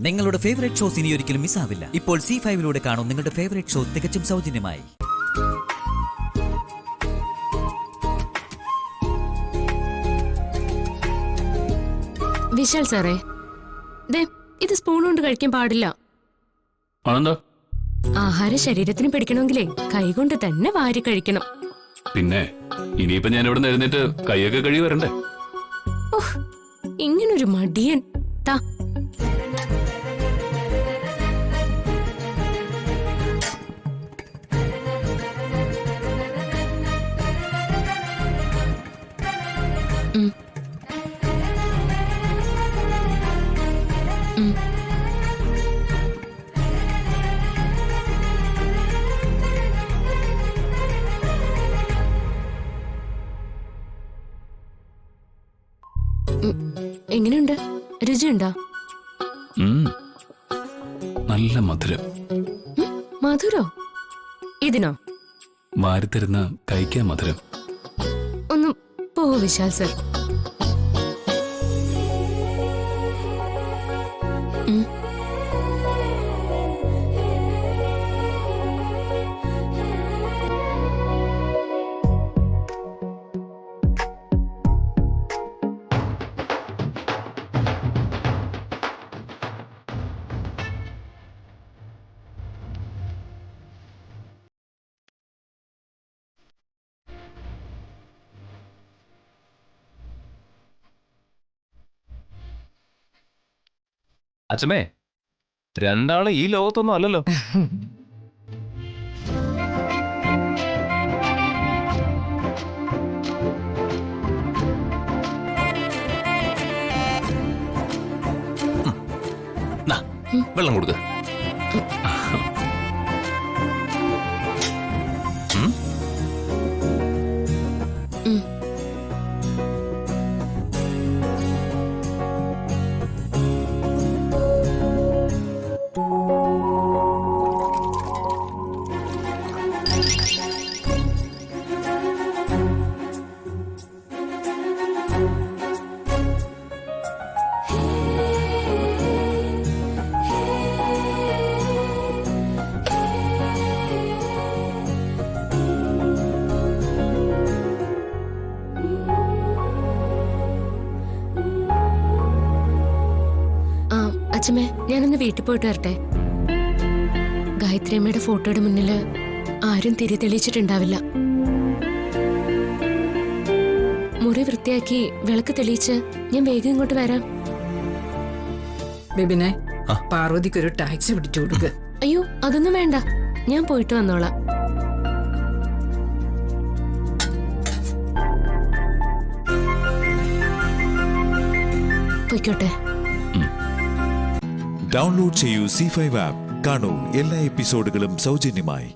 നിങ്ങളുടെ favourite shows ഇനി ഒരിക്കലും മിസ്സാവില്ല. ഇപ്പോൾ C5-ലൂടെ കാണും നിങ്ങളുടെ ഫേവറേറ്റ് ഷോ തികച്ചും സൗജന്യമായി. വിശാൽ സാറേ, ഇത് സ്പൂൺ കൊണ്ട് കഴിക്കാൻ പാടില്ല. ആഹാരം ശരീരത്തിന് പിടിക്കണമെങ്കിലേ കൈകൊണ്ട് തന്നെ വാരി കഴിക്കണം. പിന്നെ ഇനിയിപ്പോ ഞാൻ ഇവിടെ എഴുന്നേറ്റ് കൈയൊക്കെ കഴുകി വരണ്ടേ? ഇങ്ങനൊരു മടിയൻ. താ എങ്ങനെയുണ്ട്? രുചിയുണ്ടോ? നല്ല മധുരം. മധുരോ? ഇതിനോ? വാരിത്തരുന്ന കഴിക്കാൻ മധുരം. ഒന്ന് പോ വിശാൽ സർ. അച്ഛമ്മേ, രണ്ടാള് ഈ ലോകത്തൊന്നും അല്ലല്ലോ. വെള്ളം കൊടുക്ക. അച്ഛമ്മേ, ഞാനൊന്ന് വീട്ടിൽ പോയിട്ട് വരട്ടെ. ഗായത്രി അമ്മയുടെ ഫോട്ടോയുടെ മുന്നില് ആരും തിരി തെളിയിച്ചിട്ടുണ്ടാവില്ല. മുറി വൃത്തിയാക്കി വിളക്ക് തെളിയിച്ച് ഞാൻ വേഗം ഇങ്ങോട്ട് വരാം. ബേബിനെ, പാർവതിക്കൊരു ടാക്സി പിടിച്ചു കൊടുക്കുക. അയ്യോ, അതൊന്നും വേണ്ട, ഞാൻ പോയിട്ട് വന്നോളാം. പൊയ്ക്കോട്ടെ. ഡൗൺലോഡ് ചെയ്യൂ C5 ആപ്പ്. കാണൂ എല്ലാ എപ്പിസോഡുകളും സൗജന്യമായി.